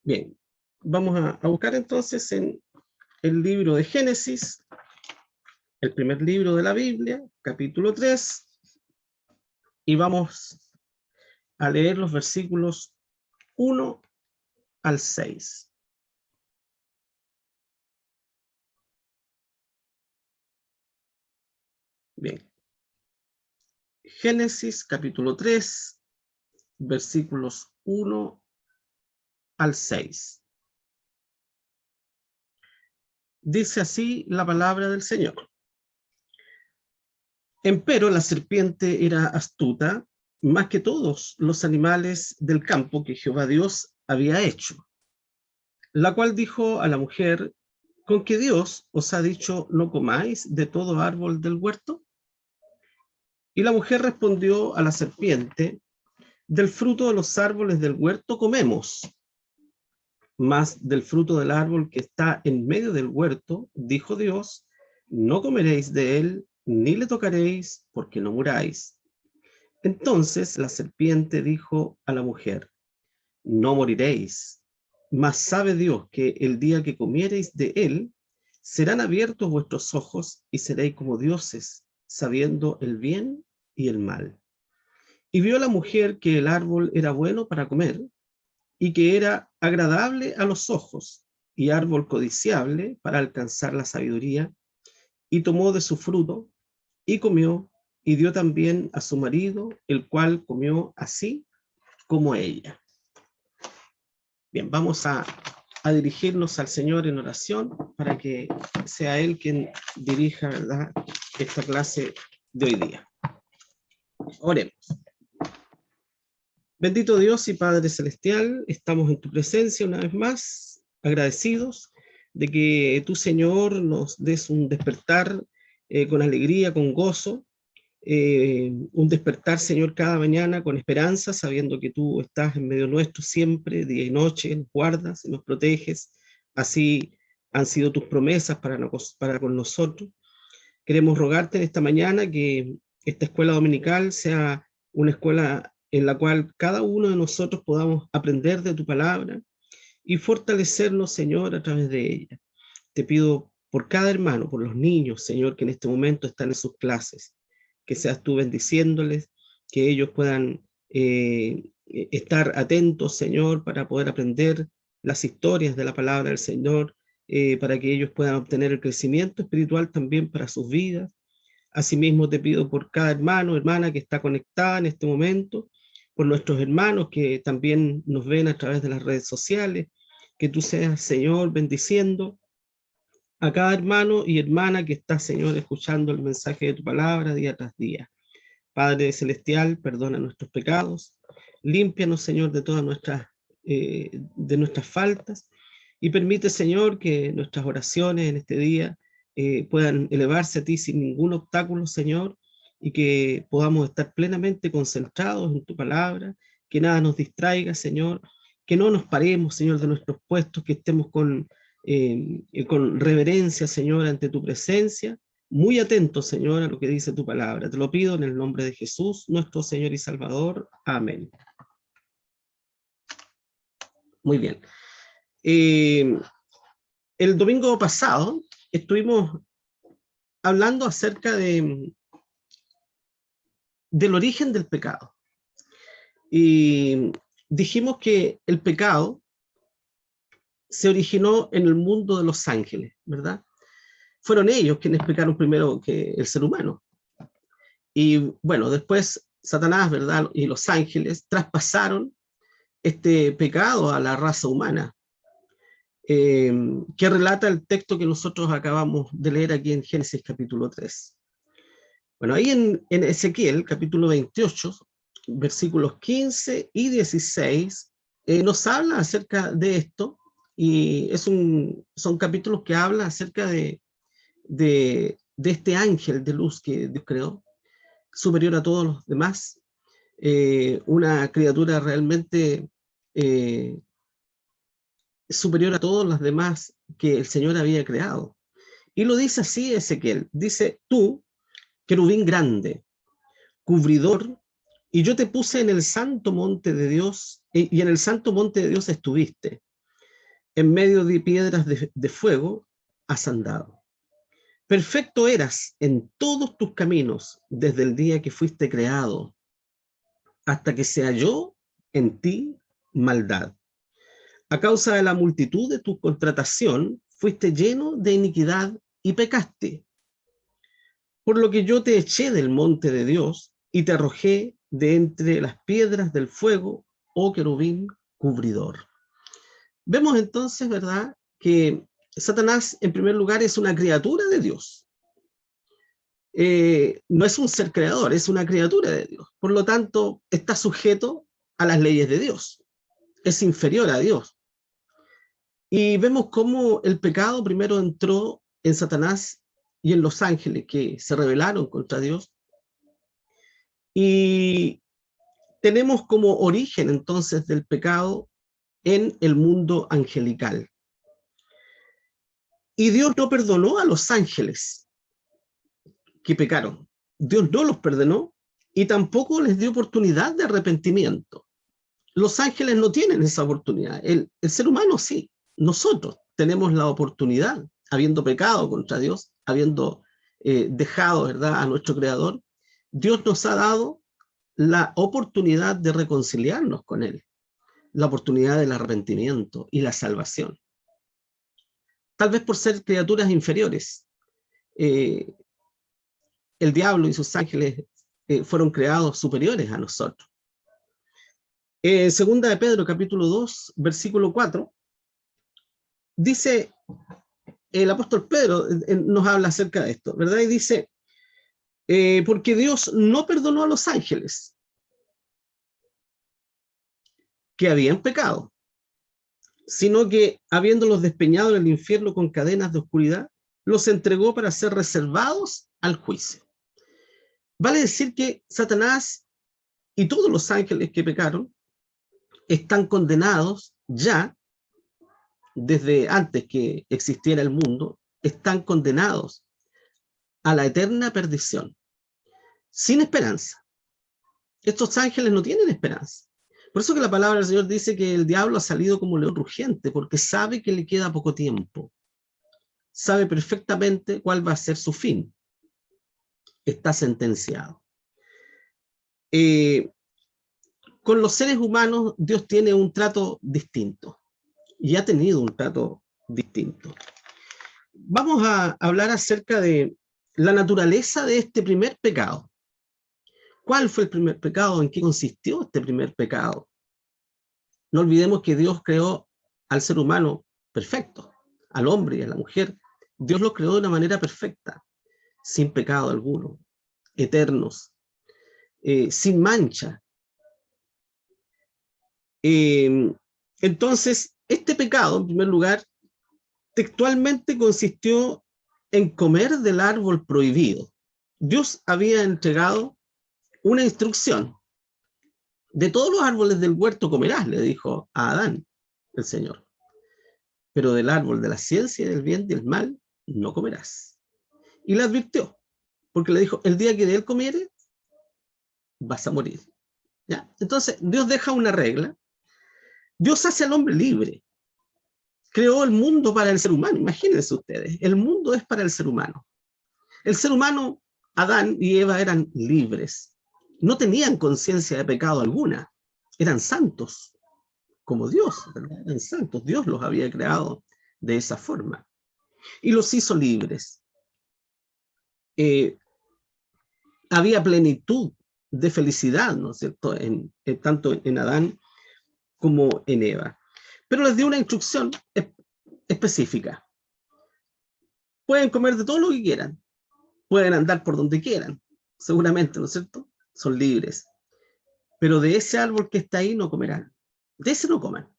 Bien, vamos a buscar entonces en el libro de Génesis, el primer libro de la Biblia, capítulo 3, y vamos a leer los versículos 1 al 6. Bien, Génesis capítulo 3, versículos 1 al 6. Dice así la palabra del Señor. Empero la serpiente era astuta más que todos los animales del campo que Jehová Dios había hecho, la cual dijo a la mujer: ¿con qué Dios os ha dicho no comáis de todo árbol del huerto? Y la mujer respondió a la serpiente: del fruto de los árboles del huerto comemos, mas del fruto del árbol que está en medio del huerto, dijo Dios, no comeréis de él, ni le tocaréis, porque no muráis. Entonces la serpiente dijo a la mujer: no moriréis, mas sabe Dios que el día que comiereis de él, serán abiertos vuestros ojos y seréis como dioses, sabiendo el bien y el mal. Y vio la mujer que el árbol era bueno para comer, y que era agradable a los ojos, y árbol codiciable para alcanzar la sabiduría, y tomó de su fruto, y comió, y dio también a su marido, el cual comió así como ella. Bien, vamos a dirigirnos al Señor en oración para que sea Él quien dirija, ¿verdad?, esta clase de hoy día. Oremos. Bendito Dios y Padre Celestial, estamos en tu presencia una vez más, agradecidos de que tú, Señor, nos des un despertar con alegría, con gozo, un despertar, Señor, cada mañana con esperanza, sabiendo que tú estás en medio nuestro siempre, día y noche, nos guardas y nos proteges. Así han sido tus promesas para con nosotros. Queremos rogarte en esta mañana que esta escuela dominical sea una escuela en la cual cada uno de nosotros podamos aprender de tu palabra y fortalecernos, Señor, a través de ella. Te pido por cada hermano, por los niños, Señor, que en este momento están en sus clases, que seas tú bendiciéndoles, que ellos puedan estar atentos, Señor, para poder aprender las historias de la palabra del Señor, para que ellos puedan obtener el crecimiento espiritual también para sus vidas. Asimismo te pido por cada hermano, hermana que está conectada en este momento, por nuestros hermanos que también nos ven a través de las redes sociales, que tú seas, Señor, bendiciendo a cada hermano y hermana que está, Señor, escuchando el mensaje de tu palabra día tras día. Padre Celestial, perdona nuestros pecados, límpianos, Señor, de nuestras faltas, y permite, Señor, que nuestras oraciones en este día puedan elevarse a ti sin ningún obstáculo, Señor, y que podamos estar plenamente concentrados en tu palabra, que nada nos distraiga, Señor, que no nos paremos, Señor, de nuestros puestos, que estemos con reverencia, Señor, ante tu presencia, muy atentos, Señor, a lo que dice tu palabra. Te lo pido en el nombre de Jesús, nuestro Señor y Salvador. Amén. Muy bien. El domingo pasado estuvimos hablando acerca del origen del pecado. Y dijimos que el pecado se originó en el mundo de los ángeles, ¿verdad? Fueron ellos quienes pecaron primero que el ser humano. Y bueno, después Satanás, ¿verdad?, y los ángeles traspasaron este pecado a la raza humana, que relata el texto que nosotros acabamos de leer aquí en Génesis capítulo 3. Bueno, ahí en Ezequiel capítulo 28, versículos 15 y 16, nos habla acerca de esto, y son capítulos que hablan acerca de este ángel de luz que Dios creó, superior a todos los demás, una criatura realmente superior a todos los demás que el Señor había creado. Y lo dice así Ezequiel, dice: tú, querubín grande, cubridor, y yo te puse en el santo monte de Dios, y en el santo monte de Dios estuviste. en medio de piedras de fuego has andado. Perfecto eras en todos tus caminos desde el día que fuiste creado, hasta que se halló en ti maldad. A causa de la multitud de tu contratación, fuiste lleno de iniquidad y pecaste. Por lo que yo te eché del monte de Dios y te arrojé de entre las piedras del fuego, oh querubín cubridor. Vemos entonces, ¿verdad?, que Satanás, en primer lugar, es una criatura de Dios. No es un ser creador, es una criatura de Dios. Por lo tanto, está sujeto a las leyes de Dios. Es inferior a Dios. Y vemos cómo el pecado primero entró en Satanás y en los ángeles que se rebelaron contra Dios. Y tenemos como origen entonces del pecado en el mundo angelical. Y Dios no perdonó a los ángeles que pecaron. Dios no los perdonó y tampoco les dio oportunidad de arrepentimiento. Los ángeles no tienen esa oportunidad. El ser humano sí. Nosotros tenemos la oportunidad, habiendo pecado contra Dios, habiendo dejado, ¿verdad?, a nuestro Creador. Dios nos ha dado la oportunidad de reconciliarnos con Él, la oportunidad del arrepentimiento y la salvación. Tal vez por ser criaturas inferiores. El diablo y sus ángeles fueron creados superiores a nosotros. Segunda de Pedro, capítulo 2, versículo 4, dice, el apóstol Pedro nos habla acerca de esto, ¿verdad? Y dice, porque Dios no perdonó a los ángeles que habían pecado, sino que, habiéndolos despeñado en el infierno con cadenas de oscuridad, los entregó para ser reservados al juicio. Vale decir que Satanás y todos los ángeles que pecaron están condenados ya, desde antes que existiera el mundo, están condenados a la eterna perdición, sin esperanza. Estos ángeles no tienen esperanza. Por eso que la palabra del Señor dice que el diablo ha salido como león rugiente, porque sabe que le queda poco tiempo. Sabe perfectamente cuál va a ser su fin. Está sentenciado. Con los seres humanos Dios tiene un trato distinto y ha tenido un trato distinto. Vamos a hablar acerca de la naturaleza de este primer pecado. ¿Cuál fue el primer pecado? ¿En qué consistió este primer pecado? No olvidemos que Dios creó al ser humano perfecto, al hombre y a la mujer. Dios los creó de una manera perfecta, sin pecado alguno, eternos, sin mancha. Entonces, este pecado, en primer lugar, textualmente consistió en comer del árbol prohibido. Dios había entregado una instrucción. De todos los árboles del huerto comerás, le dijo a Adán, el Señor. Pero del árbol de la ciencia y del bien y del mal no comerás. Y le advirtió, porque le dijo, el día que de él comieres, vas a morir. ¿Ya? Entonces, Dios deja una regla. Dios hace al hombre libre. Creó el mundo para el ser humano. Imagínense ustedes, el mundo es para el ser humano. El ser humano, Adán y Eva, eran libres. No tenían conciencia de pecado alguna. Eran santos, como Dios, ¿verdad? Eran santos. Dios los había creado de esa forma. Y los hizo libres. Había plenitud de felicidad, ¿no es cierto?, tanto en Adán como en Eva. Pero les dio una instrucción específica. Pueden comer de todo lo que quieran, pueden andar por donde quieran, seguramente, ¿no es cierto? Son libres. Pero de ese árbol que está ahí no comerán. De ese no coman.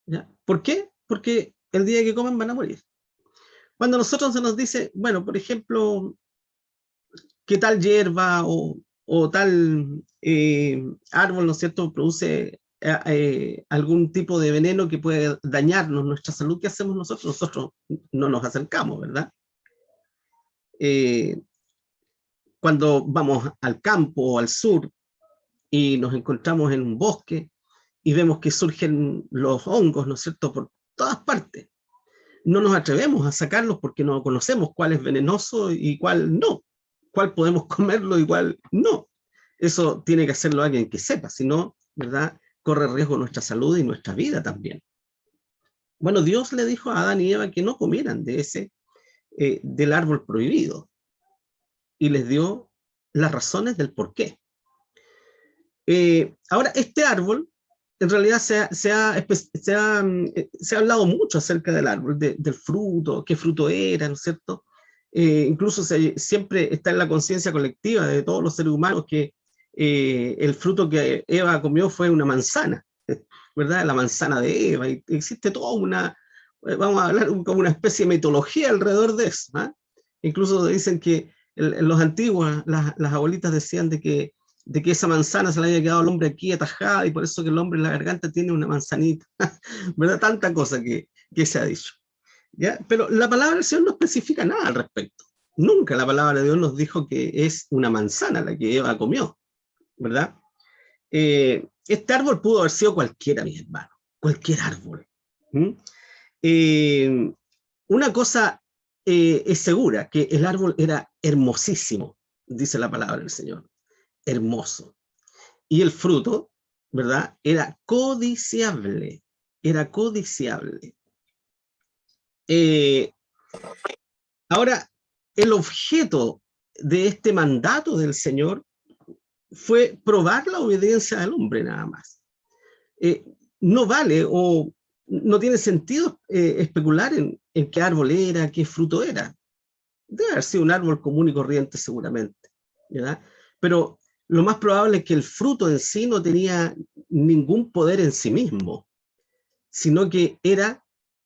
¿Ya? ¿Por qué? Porque el día que coman van a morir. Cuando a nosotros se nos dice, bueno, por ejemplo, que tal hierba o tal árbol, ¿no es cierto?, produce algún tipo de veneno que puede dañarnos nuestra salud, ¿qué hacemos nosotros? Nosotros no nos acercamos, ¿verdad? Cuando vamos al campo o al sur y nos encontramos en un bosque y vemos que surgen los hongos, ¿no es cierto?, todas partes. No nos atrevemos a sacarlos porque no conocemos cuál es venenoso y cuál no, cuál podemos comerlo y cuál no. Eso tiene que hacerlo alguien que sepa, si no, ¿verdad?, corre riesgo nuestra salud y nuestra vida también. Bueno, Dios le dijo a Adán y Eva que no comieran del árbol prohibido y les dio las razones del por qué. Ahora, este árbol, en realidad se ha hablado mucho acerca del árbol, del fruto, qué fruto era, ¿no es cierto? Incluso siempre está en la conciencia colectiva de todos los seres humanos que el fruto que Eva comió fue una manzana, ¿verdad? La manzana de Eva, y existe toda vamos a hablar como una especie de mitología alrededor de eso, ¿eh? Incluso dicen que los antiguos, las abuelitas decían de que esa manzana se le había quedado al hombre aquí atajada y por eso que el hombre en la garganta tiene una manzanita, ¿verdad? Tanta cosa que se ha dicho, ¿ya? Pero la palabra del Señor no especifica nada al respecto. Nunca la palabra de Dios nos dijo que es una manzana la que Eva comió, ¿verdad? Este árbol pudo haber sido cualquiera, mi hermano, cualquier árbol. Una cosa es segura, que el árbol era hermosísimo, dice la palabra del Señor, hermoso. Y el fruto, ¿verdad?, era codiciable, era codiciable. Ahora, el objeto de este mandato del Señor fue probar la obediencia del hombre nada más. No vale o no tiene sentido especular en qué árbol era, qué fruto era. Debe haber sido un árbol común y corriente seguramente, ¿verdad? Pero lo más probable es que el fruto en sí no tenía ningún poder en sí mismo, sino que era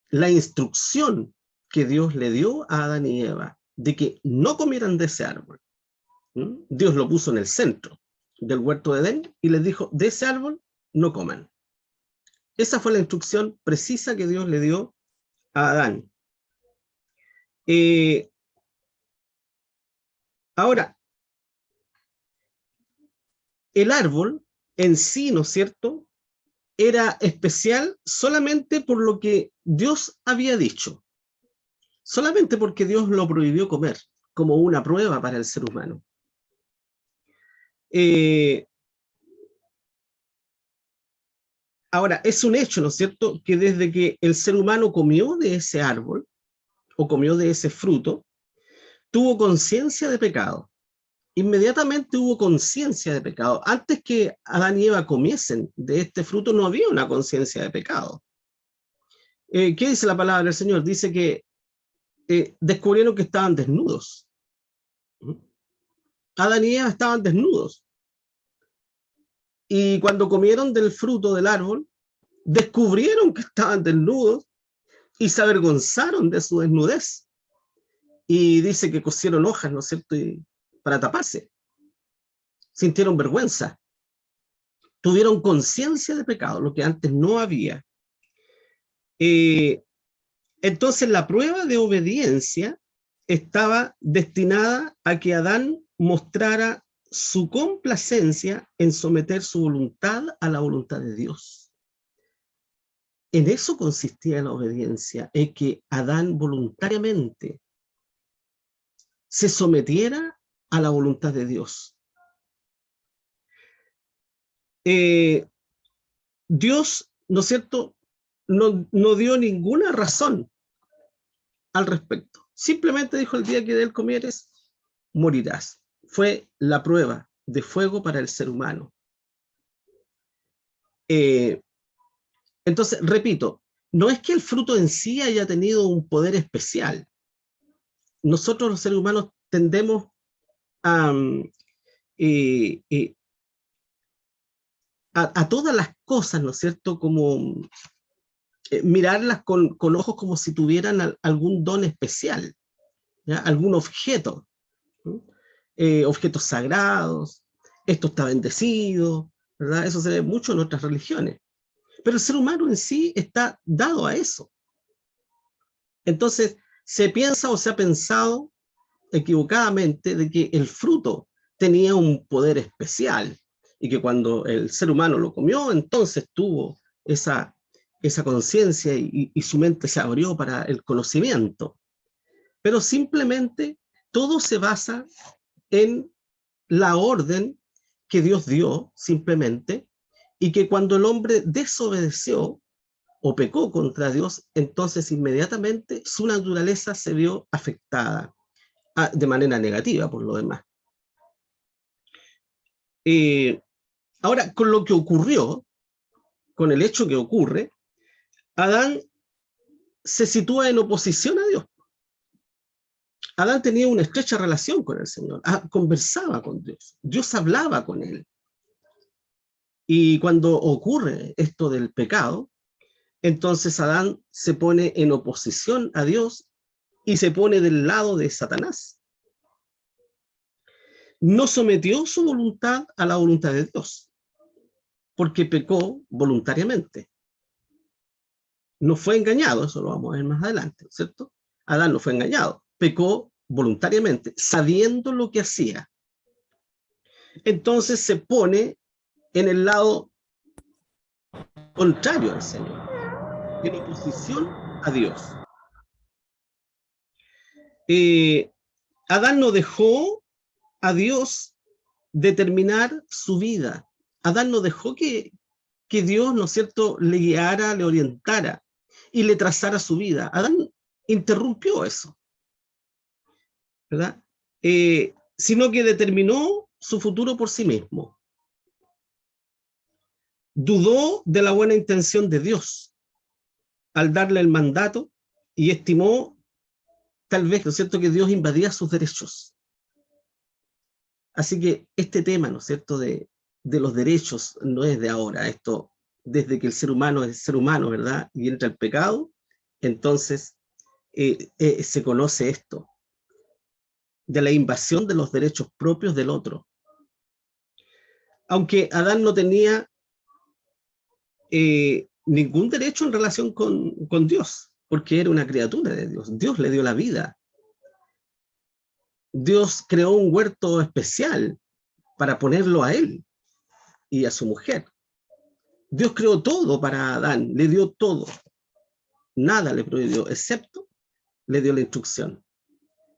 la instrucción que Dios le dio a Adán y Eva de que no comieran de ese árbol. Dios lo puso en el centro del huerto de Edén y les dijo, de ese árbol no coman. Esa fue la instrucción precisa que Dios le dio a Adán. Ahora, el árbol en sí, ¿no es cierto?, era especial solamente por lo que Dios había dicho, solamente porque Dios lo prohibió comer, como una prueba para el ser humano. Ahora, es un hecho, ¿no es cierto?, que desde que el ser humano comió de ese árbol, o comió de ese fruto, tuvo conciencia de pecado. Inmediatamente hubo conciencia de pecado. Antes que Adán y Eva comiesen de este fruto, no había una conciencia de pecado. ¿Qué dice la palabra del Señor? Dice que descubrieron que estaban desnudos. Adán y Eva estaban desnudos. Y cuando comieron del fruto del árbol, descubrieron que estaban desnudos y se avergonzaron de su desnudez. Y dice que cosieron hojas, ¿no es cierto?, para taparse. Sintieron vergüenza. Tuvieron conciencia de pecado, lo que antes no había. Entonces la prueba de obediencia estaba destinada a que Adán mostrara su complacencia en someter su voluntad a la voluntad de Dios. En eso consistía la obediencia, en que Adán voluntariamente se sometiera a la voluntad de Dios. Dios, ¿no es cierto?, no dio ninguna razón al respecto. Simplemente dijo, el día que de él comieres, morirás. Fue la prueba de fuego para el ser humano. Entonces, repito, no es que el fruto en sí haya tenido un poder especial. Nosotros los seres humanos tendemos a todas las cosas, ¿no es cierto?, como mirarlas con ojos como si tuvieran algún don especial, ¿ya?, algún objeto, ¿no? Objetos sagrados, esto está bendecido, ¿verdad? Eso se ve mucho en otras religiones. Pero el ser humano en sí está dado a eso. Entonces, se piensa o se ha pensado equivocadamente de que el fruto tenía un poder especial y que cuando el ser humano lo comió, entonces tuvo esa esa conciencia y su mente se abrió para el conocimiento. Pero simplemente todo se basa en la orden que Dios dio, simplemente, y que cuando el hombre desobedeció o pecó contra Dios, entonces inmediatamente su naturaleza se vio afectada de manera negativa por lo demás. Ahora, con lo que ocurrió, con el hecho que ocurre, Adán se sitúa en oposición a Dios. Adán tenía una estrecha relación con el Señor, conversaba con Dios, Dios hablaba con él. Y cuando ocurre esto del pecado, entonces Adán se pone en oposición a Dios y se pone del lado de Satanás. No sometió su voluntad a la voluntad de Dios, porque pecó voluntariamente. No fue engañado, eso lo vamos a ver más adelante, ¿cierto? Adán no fue engañado, pecó voluntariamente, sabiendo lo que hacía. Entonces se pone en el lado contrario al Señor, en oposición a Dios. Adán no dejó a Dios determinar su vida. Adán no dejó que Dios, ¿no es cierto?, le guiara, le orientara y le trazara su vida. Adán interrumpió eso, ¿verdad? Sino que determinó su futuro por sí mismo. Dudó de la buena intención de Dios al darle el mandato y estimó, tal vez, ¿no es cierto?, que Dios invadía sus derechos. Así que este tema, ¿no es cierto?, de los derechos no es de ahora. Esto, desde que el ser humano es ser humano, ¿verdad?, y entra el pecado, entonces se conoce esto, de la invasión de los derechos propios del otro. Aunque Adán no tenía ningún derecho en relación con Dios, porque era una criatura de Dios. Dios le dio la vida. Dios creó un huerto especial para ponerlo a él y a su mujer. Dios creó todo para Adán, le dio todo. Nada le prohibió, excepto le dio la instrucción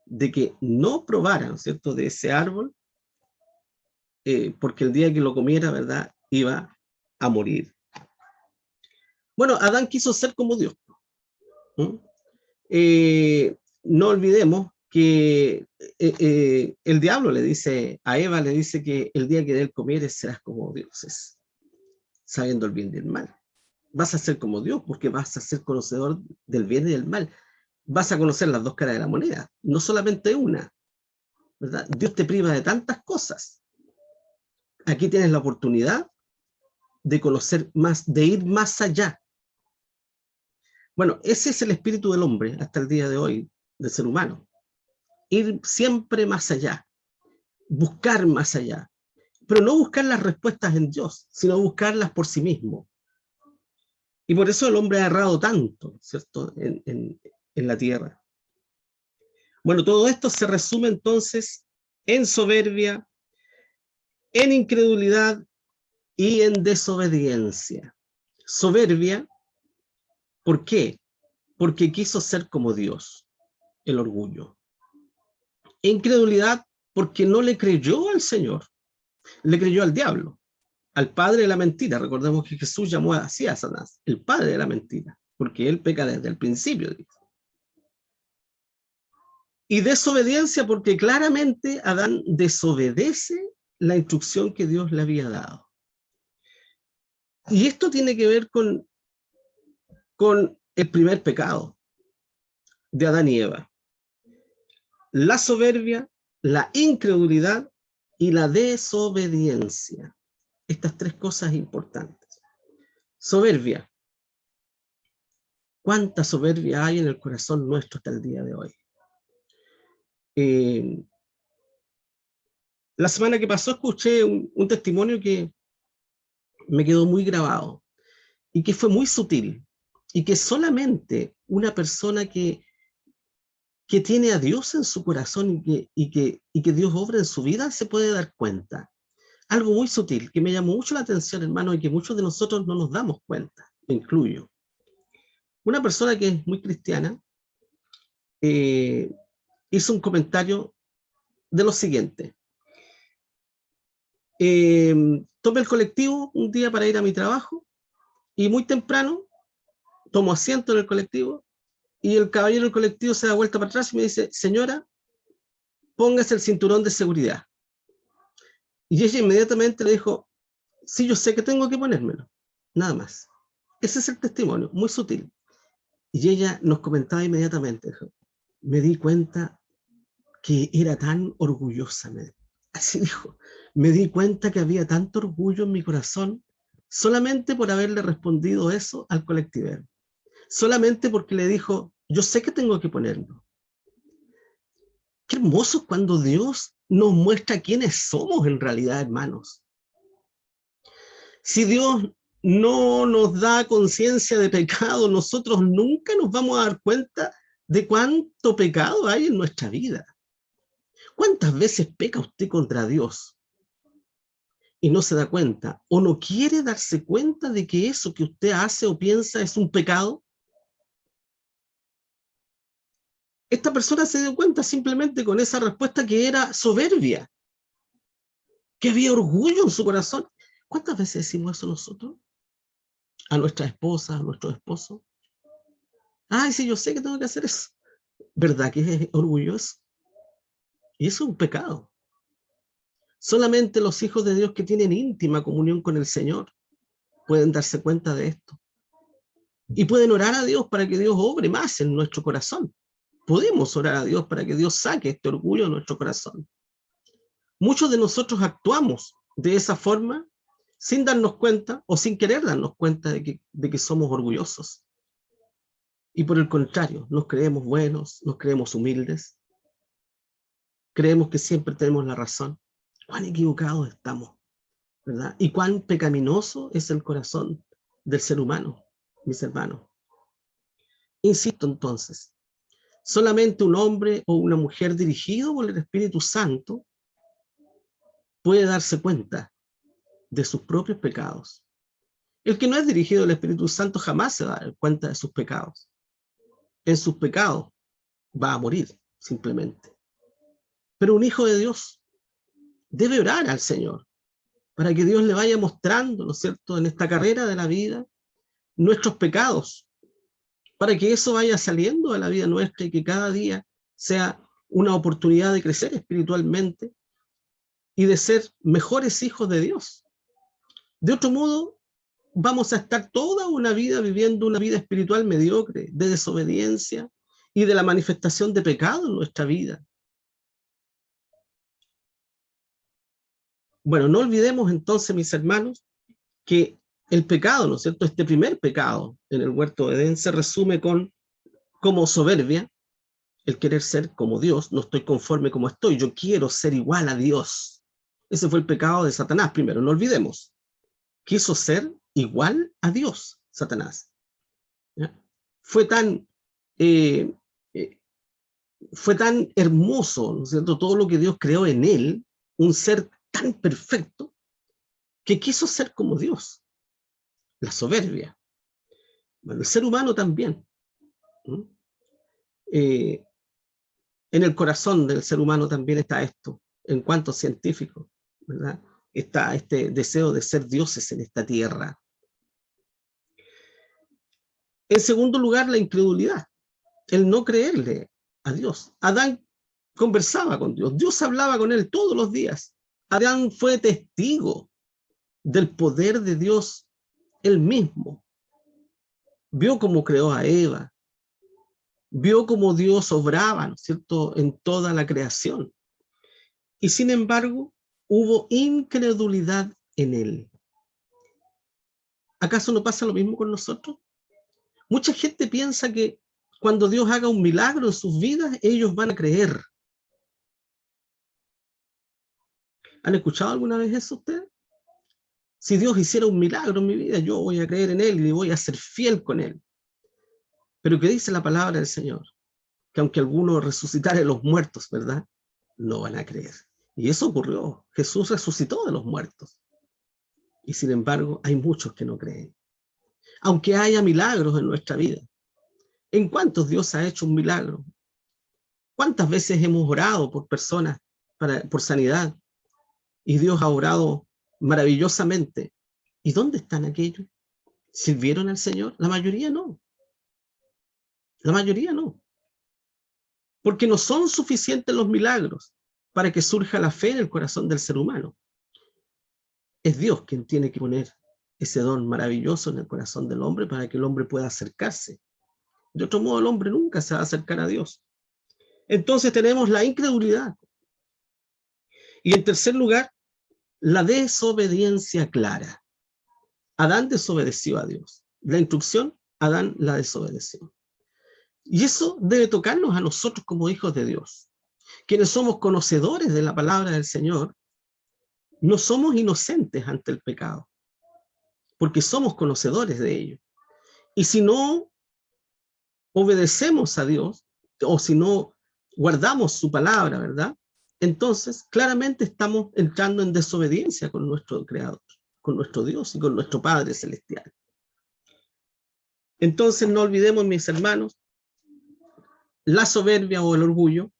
de que no probaran, ¿cierto?, de ese árbol, porque el día que lo comiera, ¿verdad?, iba a morir. Bueno, Adán quiso ser como Dios. No olvidemos que el diablo le dice a Eva, le dice que el día que de él comieres serás como dioses, sabiendo el bien y el mal. Vas a ser como Dios porque vas a ser conocedor del bien y del mal. Vas a conocer las dos caras de la moneda, no solamente una, ¿verdad? Dios te priva de tantas cosas. Aquí tienes la oportunidad de conocer más, de ir más allá. Bueno, ese es el espíritu del hombre hasta el día de hoy, del ser humano. Ir siempre más allá, buscar más allá, pero no buscar las respuestas en Dios, sino buscarlas por sí mismo. Y por eso el hombre ha errado tanto, ¿cierto?, en la tierra. Bueno, todo esto se resume entonces en soberbia, en incredulidad y en desobediencia. Soberbia, ¿por qué? Porque quiso ser como Dios, el orgullo. Incredulidad, porque no le creyó al Señor, le creyó al diablo, al padre de la mentira. Recordemos que Jesús llamó así a Satanás, el padre de la mentira, porque él peca desde el principio. Y desobediencia, porque claramente Adán desobedece la instrucción que Dios le había dado. Y esto tiene que ver con el primer pecado de Adán y Eva. La soberbia, la incredulidad y la desobediencia. Estas tres cosas importantes. Soberbia. ¿Cuánta soberbia hay en el corazón nuestro hasta el día de hoy? La semana que pasó escuché un testimonio que me quedó muy grabado y que fue muy sutil y que solamente una persona que tiene a Dios en su corazón y que Dios obra en su vida se puede dar cuenta. Algo muy sutil que me llamó mucho la atención, hermano, y que muchos de nosotros no nos damos cuenta, me incluyo. Una persona que es muy cristiana hizo un comentario de lo siguiente. Tomé el colectivo un día para ir a mi trabajo y muy temprano tomo asiento en el colectivo y el caballero del colectivo se da vuelta para atrás y me dice, señora, póngase el cinturón de seguridad. Y ella inmediatamente le dijo, sí, yo sé que tengo que ponérmelo, nada más. Ese es el testimonio, muy sutil. Y ella nos comentaba inmediatamente, dijo, me di cuenta que era tan orgullosa, así dijo, me di cuenta que había tanto orgullo en mi corazón solamente por haberle respondido eso al colectivero, solamente porque le dijo, yo sé que tengo que ponerlo. Qué hermoso cuando Dios nos muestra quiénes somos en realidad, hermanos. Si Dios no nos da conciencia de pecado, nosotros nunca nos vamos a dar cuenta de cuánto pecado hay en nuestra vida. ¿Cuántas veces peca usted contra Dios y no se da cuenta o no quiere darse cuenta de que eso que usted hace o piensa es un pecado? Esta persona se dio cuenta simplemente con esa respuesta que era soberbia, que había orgullo en su corazón. ¿Cuántas veces decimos eso nosotros? A nuestra esposa, a nuestro esposo. Ay, sí, yo sé que tengo que hacer eso. ¿Verdad que es orgulloso? Y eso es un pecado. Solamente los hijos de Dios que tienen íntima comunión con el Señor pueden darse cuenta de esto. Y pueden orar a Dios para que Dios obre más en nuestro corazón. Podemos orar a Dios para que Dios saque este orgullo de nuestro corazón. Muchos de nosotros actuamos de esa forma sin darnos cuenta o sin querer darnos cuenta de que somos orgullosos. Y por el contrario, nos creemos buenos, nos creemos humildes, creemos que siempre tenemos la razón. Cuán equivocados estamos, ¿verdad? Y cuán pecaminoso es el corazón del ser humano, mis hermanos. Insisto entonces, solamente un hombre o una mujer dirigido por el Espíritu Santo puede darse cuenta de sus propios pecados. El que no es dirigido al Espíritu Santo jamás se va a dar cuenta de sus pecados. En sus pecados va a morir, simplemente. Pero un hijo de Dios debe orar al Señor para que Dios le vaya mostrando, ¿no es cierto?, en esta carrera de la vida, nuestros pecados, para que eso vaya saliendo de la vida nuestra y que cada día sea una oportunidad de crecer espiritualmente y de ser mejores hijos de Dios. De otro modo, vamos a estar toda una vida viviendo una vida espiritual mediocre, de desobediencia y de la manifestación de pecado en nuestra vida. Bueno, no olvidemos entonces, mis hermanos, que el pecado, ¿no es cierto?, este primer pecado en el huerto de Edén se resume como soberbia, el querer ser como Dios, no estoy conforme como estoy, yo quiero ser igual a Dios. Ese fue el pecado de Satanás primero, no olvidemos. Quiso ser igual a Dios, Satanás. ¿Ya? Fue tan, eh, eh, fue tan hermoso, ¿no es cierto?, todo lo que Dios creó en él, un ser tan perfecto, que quiso ser como Dios. La soberbia. Bueno, el ser humano también. En el corazón del ser humano también está esto, en cuanto científico, ¿verdad? Está este deseo de ser dioses en esta tierra. En segundo lugar, la incredulidad, el no creerle a Dios. Adán conversaba con Dios, Dios hablaba con él todos los días. Adán fue testigo del poder de Dios él mismo. Vio cómo creó a Eva, vio cómo Dios obraba, ¿no es cierto?, en toda la creación. Y sin embargo, hubo incredulidad en él. ¿Acaso no pasa lo mismo con nosotros? Mucha gente piensa que cuando Dios haga un milagro en sus vidas, ellos van a creer. ¿Han escuchado alguna vez eso ustedes? Si Dios hiciera un milagro en mi vida, yo voy a creer en Él y voy a ser fiel con Él. Pero ¿qué dice la palabra del Señor? Que aunque algunos resucitaren los muertos, ¿verdad?, no van a creer. Y eso ocurrió. Jesús resucitó de los muertos. Y sin embargo, hay muchos que no creen. Aunque haya milagros en nuestra vida, ¿En cuántos Dios ha hecho un milagro? ¿Cuántas veces hemos orado por personas por sanidad y Dios ha obrado maravillosamente? ¿Y dónde están aquellos? ¿Sirvieron al Señor? La mayoría no. La mayoría no. Porque no son suficientes los milagros para que surja la fe en el corazón del ser humano. Es Dios quien tiene que poner ese don maravilloso en el corazón del hombre para que el hombre pueda acercarse. De otro modo, el hombre nunca se va a acercar a Dios. Entonces tenemos la incredulidad. Y en tercer lugar, la desobediencia clara. Adán desobedeció a Dios. La instrucción, Adán la desobedeció. Y eso debe tocarnos a nosotros como hijos de Dios. Quienes somos conocedores de la palabra del Señor, no somos inocentes ante el pecado, porque somos conocedores de ello. Y si no obedecemos a Dios, o si no guardamos su palabra, ¿verdad? Entonces, claramente estamos entrando en desobediencia con nuestro Creador, con nuestro Dios y con nuestro Padre Celestial. Entonces, no olvidemos, mis hermanos, la soberbia o el orgullo,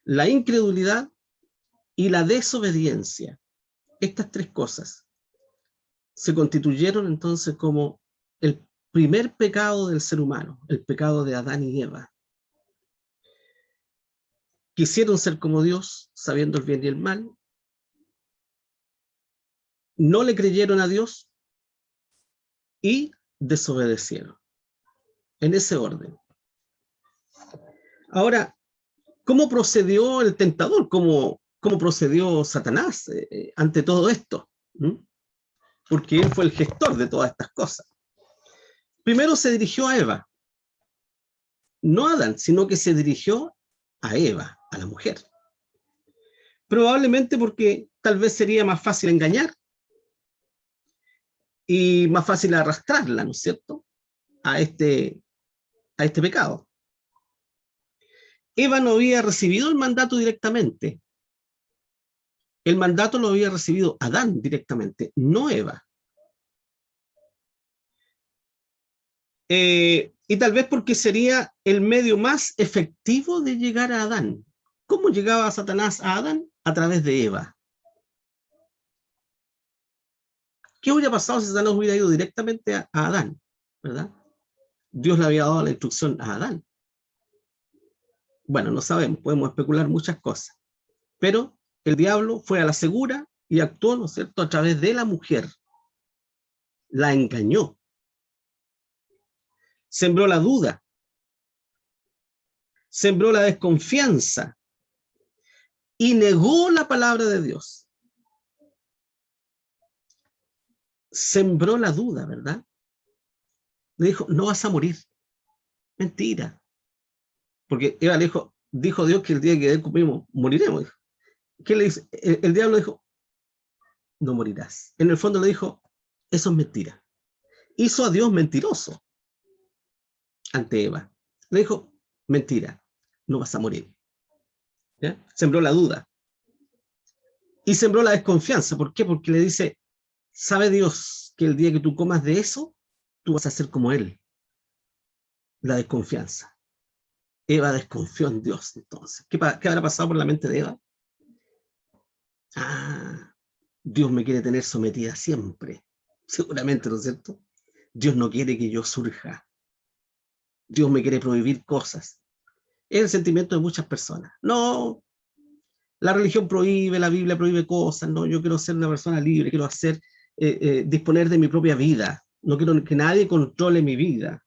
la incredulidad y la desobediencia. Estas tres cosas se constituyeron entonces como el primer pecado del ser humano, el pecado de Adán y Eva. Quisieron ser como Dios, sabiendo el bien y el mal. No le creyeron a Dios y desobedecieron. En ese orden. Ahora, ¿cómo procedió el tentador? ¿Cómo procedió Satanás ante todo esto? Porque él fue el gestor de todas estas cosas. Primero se dirigió a Eva. No a Adán, sino que se dirigió a Eva, a la mujer. Probablemente porque tal vez sería más fácil engañar y más fácil arrastrarla, ¿no es cierto?, a este pecado. Eva no había recibido el mandato directamente. El mandato lo había recibido Adán directamente, no Eva. Y tal vez porque sería el medio más efectivo de llegar a Adán. ¿Cómo llegaba Satanás a Adán? A través de Eva. ¿Qué hubiera pasado si Satanás hubiera ido directamente a Adán? ¿Verdad? Dios le había dado la instrucción a Adán. Bueno, no sabemos, podemos especular muchas cosas. Pero el diablo fue a la segura y actuó, ¿no es cierto?, a través de la mujer. La engañó. Sembró la duda. Sembró la desconfianza. Y negó la palabra de Dios. Sembró la duda, ¿verdad? Le dijo, no vas a morir. Mentira. Porque Eva le dijo Dios que el día que él comimos, moriremos. ¿Qué le dice? El diablo dijo, no morirás. En el fondo le dijo, eso es mentira. Hizo a Dios mentiroso ante Eva. Le dijo, mentira, no vas a morir. ¿Ya? Sembró la duda. Y sembró la desconfianza. ¿Por qué? Porque le dice, sabe Dios que el día que tú comas de eso, tú vas a ser como Él. La desconfianza. Eva desconfió en Dios, entonces. ¿Qué habrá pasado por la mente de Eva? Dios me quiere tener sometida siempre. Seguramente, ¿no es cierto? Dios no quiere que yo surja. Dios me quiere prohibir cosas. Es el sentimiento de muchas personas. No, la religión prohíbe, la Biblia prohíbe cosas. No, yo quiero ser una persona libre, quiero disponer de mi propia vida. No quiero que nadie controle mi vida.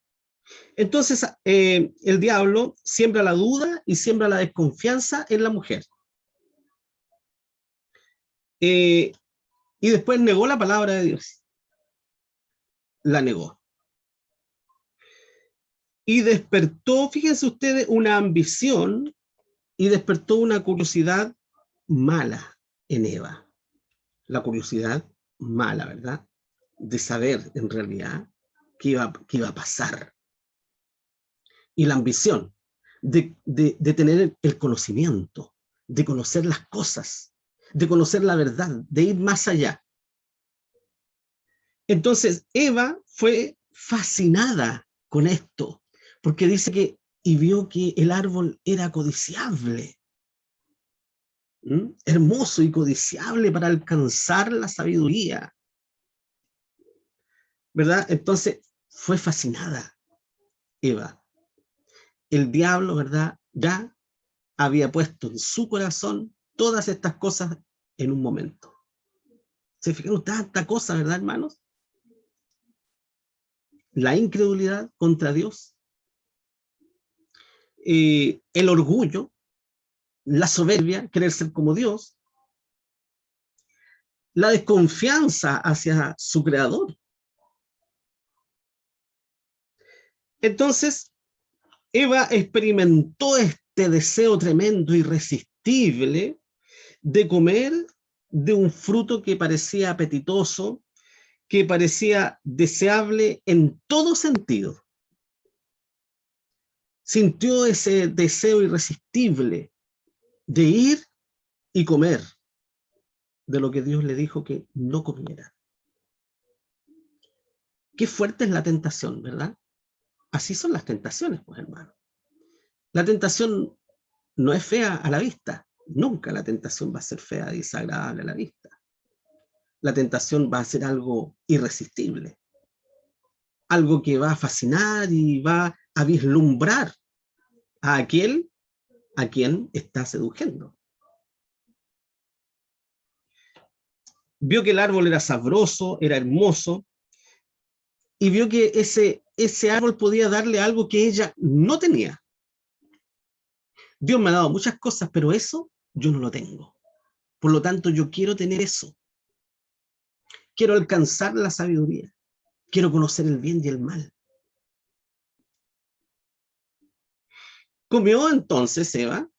Entonces, el diablo siembra la duda y siembra la desconfianza en la mujer. Y después negó la palabra de Dios. La negó. Y despertó, fíjense ustedes, una ambición y despertó una curiosidad mala en Eva. La curiosidad mala, ¿verdad? De saber en realidad qué iba a pasar. Y la ambición de tener el conocimiento, de conocer las cosas, de conocer la verdad, de ir más allá. Entonces, Eva fue fascinada con esto, Porque dice que, y vio que el árbol era codiciable, hermoso y codiciable para alcanzar la sabiduría, ¿verdad? Entonces fue fascinada Eva. El diablo, ¿verdad? Ya había puesto en su corazón todas estas cosas en un momento. ¿Se fijaron? Tanta cosa, ¿verdad, hermanos? La incredulidad contra Dios, el orgullo, la soberbia, querer ser como Dios, la desconfianza hacia su creador. Entonces, Eva experimentó este deseo tremendo, irresistible, de comer de un fruto que parecía apetitoso, que parecía deseable en todo sentido. Sintió ese deseo irresistible de ir y comer de lo que Dios le dijo que no comiera. Qué fuerte es la tentación, ¿verdad? Así son las tentaciones, pues, hermano. La tentación no es fea a la vista. Nunca la tentación va a ser fea y desagradable a la vista. La tentación va a ser algo irresistible, algo que va a fascinar y va a vislumbrar a aquel a quien está seduciendo. Vio que el árbol era sabroso, era hermoso, y vio que ese árbol podía darle algo que ella no tenía. Dios me ha dado muchas cosas, pero eso yo no lo tengo. Por lo tanto, yo quiero tener eso. Quiero alcanzar la sabiduría. Quiero conocer el bien y el mal. Comió entonces Eva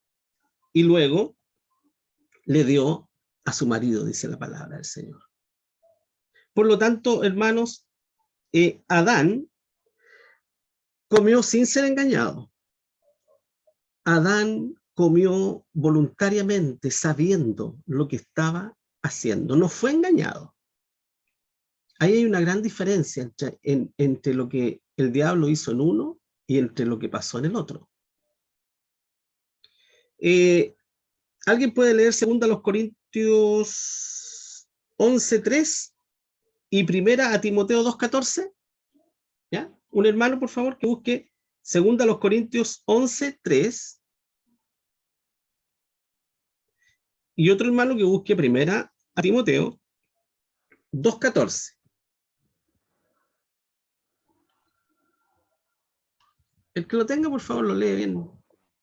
y luego le dio a su marido, dice la palabra del Señor. Por lo tanto, hermanos, Adán comió sin ser engañado. Adán comió voluntariamente, sabiendo lo que estaba haciendo. No fue engañado. Ahí hay una gran diferencia entre lo que el diablo hizo en uno y entre lo que pasó en el otro. ¿Alguien puede leer 2 Corintios 11:3 y primera a Timoteo 2:14? ¿Ya? Un hermano, por favor, que busque 2 Corintios 11:3 y otro hermano que busque primera a Timoteo 2:14. El que lo tenga, por favor, lo lee bien,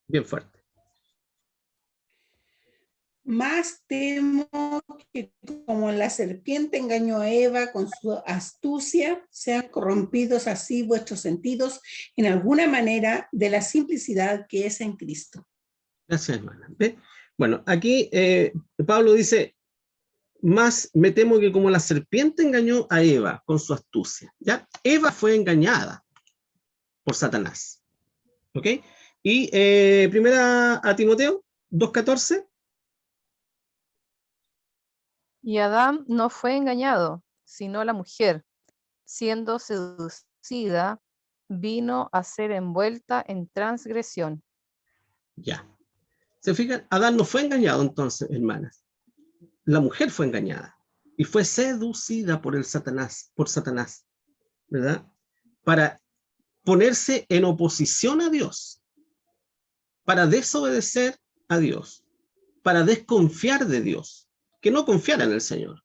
bien fuerte. Más temo que como la serpiente engañó a Eva con su astucia, sean corrompidos así vuestros sentidos en alguna manera de la simplicidad que es en Cristo. Gracias, hermana. ¿Ve? Bueno, aquí Pablo dice, más me temo que como la serpiente engañó a Eva con su astucia. ¿Ya? Eva fue engañada por Satanás. ¿Ok? Y primera a Timoteo 2:14. Y Adán no fue engañado, sino la mujer, siendo seducida, vino a ser envuelta en transgresión. Ya. ¿Se fijan? Adán no fue engañado entonces, hermanas. La mujer fue engañada y fue seducida por Satanás, ¿verdad? Para ponerse en oposición a Dios, para desobedecer a Dios, para desconfiar de Dios, que no confiara en el Señor.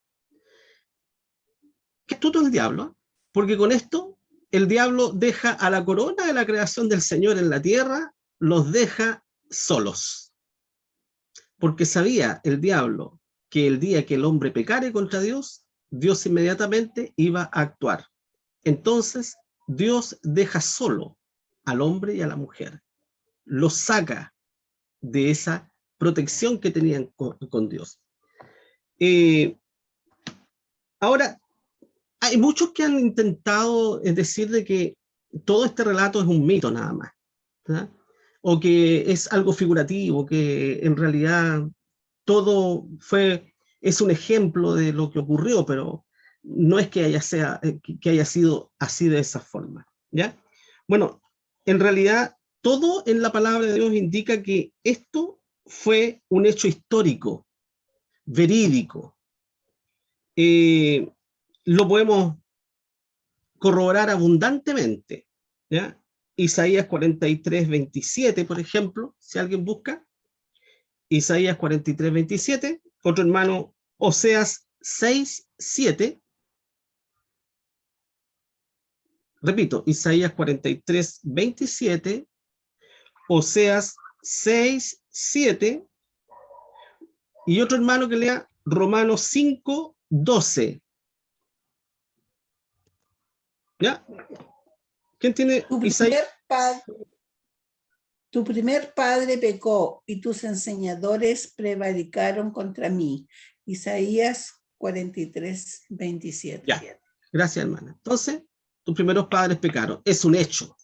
Qué astuto el diablo, porque con esto el diablo deja a la corona de la creación del Señor en la tierra, los deja solos. Porque sabía el diablo que el día que el hombre pecare contra Dios, Dios inmediatamente iba a actuar. Entonces, Dios deja solo al hombre y a la mujer. Los saca de esa protección que tenían con Dios. Ahora, hay muchos que han intentado decir de que todo este relato es un mito nada más, ¿verdad? O que es algo figurativo, que en realidad todo es un ejemplo de lo que ocurrió, pero no es que haya sido así de esa forma, ¿ya? Bueno, en realidad, todo en la palabra de Dios indica que esto fue un hecho histórico, verídico. Lo podemos corroborar abundantemente, ¿ya? Isaías 43, 27, por ejemplo, si alguien busca, Isaías 43, 27, otro hermano, Oseas 6, 7, repito, Isaías 43, 27, Oseas 6, 7, y otro hermano que lea Romanos 5, 12. ¿Ya? ¿Quién tiene Isaías? Tu primer padre pecó y tus enseñadores prevaricaron contra mí. Isaías 43, 27. Ya, gracias, hermana. Entonces, tus primeros padres pecaron. Es un hecho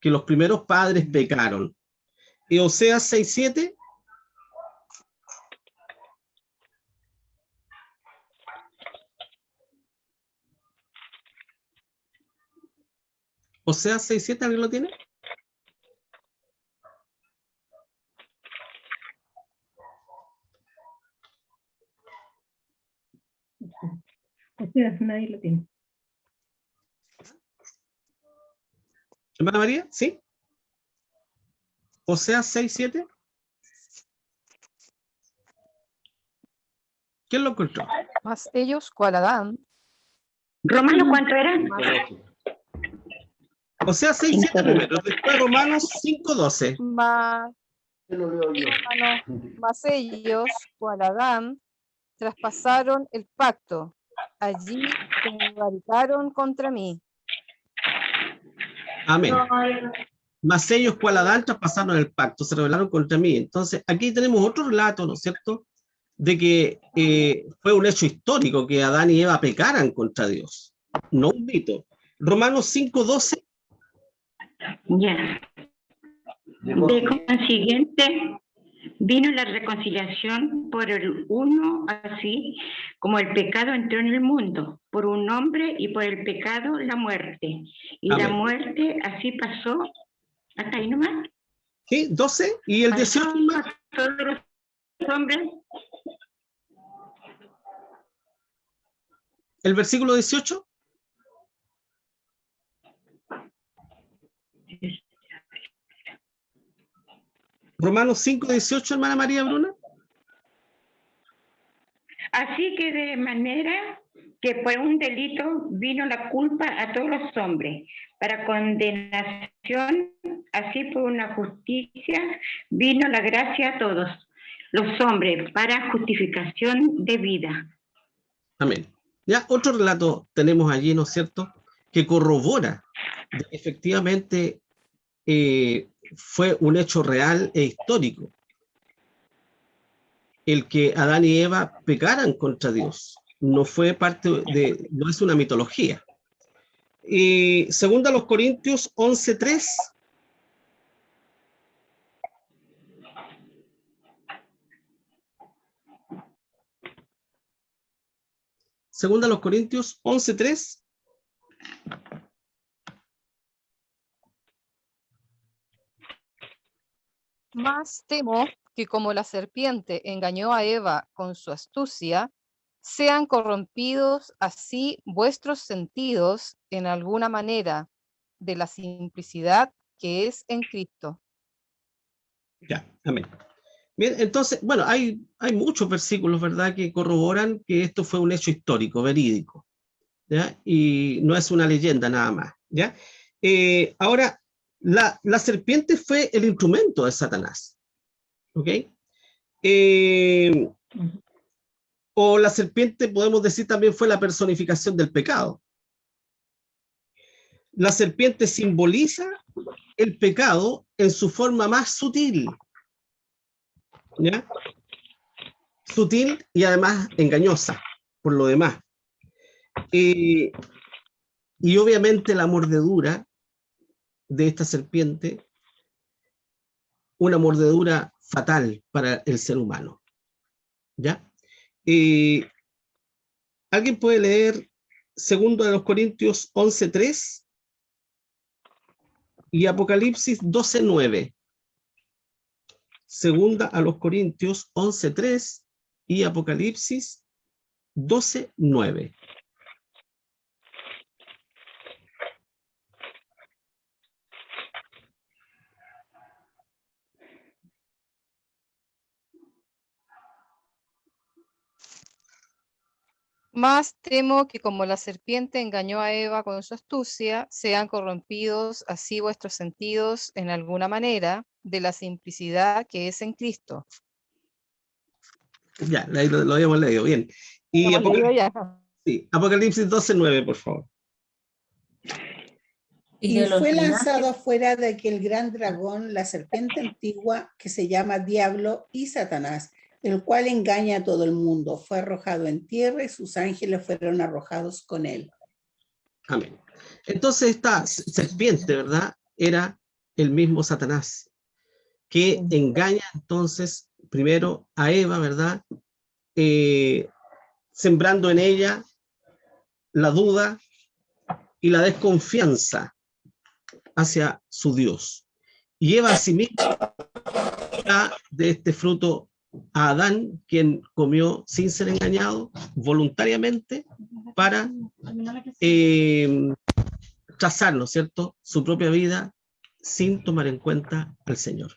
que los primeros padres pecaron. Y Oseas 6, 7. Oseas 6, 7, ¿alguien lo tiene? Nadie lo tiene. ¿Hermana María? ¿Sí? Oseas 6, 7. ¿Quién lo encontró? Mas ellos, cual Adán, ¿Romano cuánto era? Oseas 6, 7 primero, después Romanos 5, 12. mas ellos, cual Adán, traspasaron el pacto. Allí prevaricaron contra mí. Amén. Mas ellos, cual Adán, traspasaron el pacto, se rebelaron contra mí. Entonces, aquí tenemos otro relato, ¿no es cierto?, de que fue un hecho histórico que Adán y Eva pecaran contra Dios, no un mito. Romanos 5, 12. Ya. De consiguiente, vino la reconciliación por el uno, así como el pecado entró en el mundo, por un hombre, y por el pecado la muerte. Y Amén. la muerte así pasó, hasta ahí nomás. Sí, 12 y el 18. A todos los hombres. El versículo 18. Romanos 5, 18, hermana María Bruna. Así que de manera que por un delito vino la culpa a todos los hombres, para condenación, así por una justicia vino la gracia a todos los hombres, para justificación de vida. Amén. Ya otro relato tenemos allí, ¿no es cierto?, que corrobora de que efectivamente fue un hecho real e histórico el que Adán y Eva pecaran contra Dios. No fue no es una mitología. Y segunda a los Corintios 11:3. Segunda a los Corintios 11:3. Mas temo que como la serpiente engañó a Eva con su astucia, sean corrompidos así vuestros sentidos en alguna manera de la simplicidad que es en Cristo. Ya, amén. Bien, entonces, bueno, hay muchos versículos, ¿verdad?, que corroboran que esto fue un hecho histórico, verídico, ¿ya? Y no es una leyenda nada más, ¿ya? Ahora, la serpiente fue el instrumento de Satanás, ¿ok? O la serpiente, podemos decir, también fue la personificación del pecado. La serpiente simboliza el pecado en su forma más sutil, ¿ya? Sutil y además engañosa, por lo demás. Y obviamente la mordedura de esta serpiente, una mordedura fatal para el ser humano, ¿ya? ¿Alguien puede leer segundo de los Corintios 11:3? y Apocalipsis 12:9. Segunda a los Corintios 11:3 y Apocalipsis 12:9. Más temo que como la serpiente engañó a Eva con su astucia, sean corrompidos así vuestros sentidos en alguna manera de la simplicidad que es en Cristo. Ya, ahí lo habíamos leído, bien. Y Hemos leído ya. sí, Apocalipsis 12:9, por favor. Y fue lanzado afuera de aquel gran dragón, la serpiente antigua, que se llama Diablo y Satanás, el cual engaña a todo el mundo. Fue arrojado en tierra y sus ángeles fueron arrojados con él. Amén. Entonces esta serpiente, ¿verdad? Era el mismo Satanás, que engaña entonces primero a Eva, ¿verdad? Sembrando en ella la duda y la desconfianza hacia su Dios. Y Eva asimismo da de este fruto a Adán, quien comió sin ser engañado voluntariamente para trazar, ¿no es cierto?, su propia vida sin tomar en cuenta al Señor.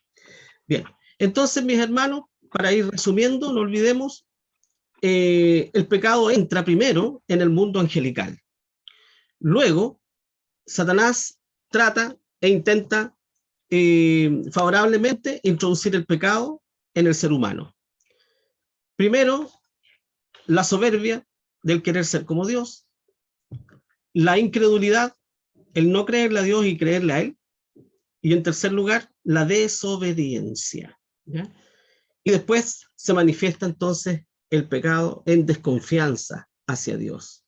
Bien, entonces, mis hermanos, para ir resumiendo, no olvidemos, el pecado entra primero en el mundo angelical. Luego, Satanás trata e intenta favorablemente introducir el pecado en el ser humano. Primero, la soberbia del querer ser como Dios, la incredulidad, el no creerle a Dios y creerle a Él, y en tercer lugar, la desobediencia, ¿ya? Y después se manifiesta entonces el pecado en desconfianza hacia Dios.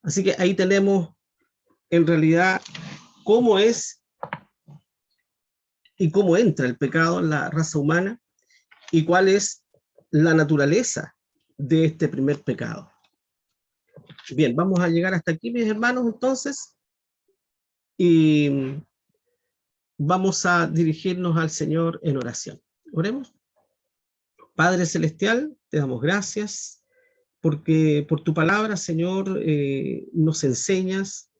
Así que ahí tenemos en realidad cómo es y cómo entra el pecado en la raza humana y cuál es la naturaleza de este primer pecado. Bien, vamos a llegar hasta aquí, mis hermanos, entonces, y vamos a dirigirnos al Señor en oración. Oremos. Padre Celestial, te damos gracias porque por tu palabra, Señor, nos enseñas,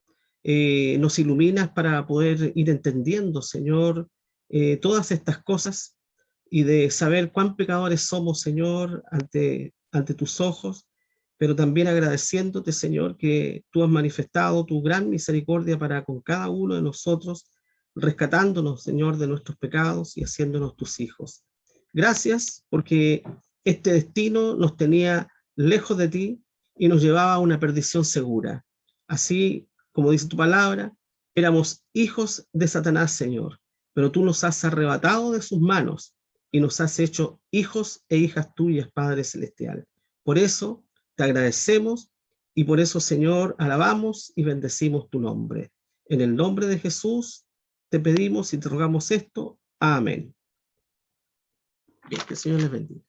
nos iluminas para poder ir entendiendo, Señor, todas estas cosas y de saber cuán pecadores somos, Señor, ante tus ojos, pero también agradeciéndote, Señor, que tú has manifestado tu gran misericordia para con cada uno de nosotros, rescatándonos, Señor, de nuestros pecados y haciéndonos tus hijos. Gracias porque este destino nos tenía lejos de ti y nos llevaba a una perdición segura. Así, como dice tu palabra, éramos hijos de Satanás, Señor, pero tú nos has arrebatado de sus manos y nos has hecho hijos e hijas tuyas, Padre Celestial. Por eso te agradecemos y por eso, Señor, alabamos y bendecimos tu nombre. En el nombre de Jesús te pedimos y te rogamos esto. Amén. Bien, que el Señor les bendiga.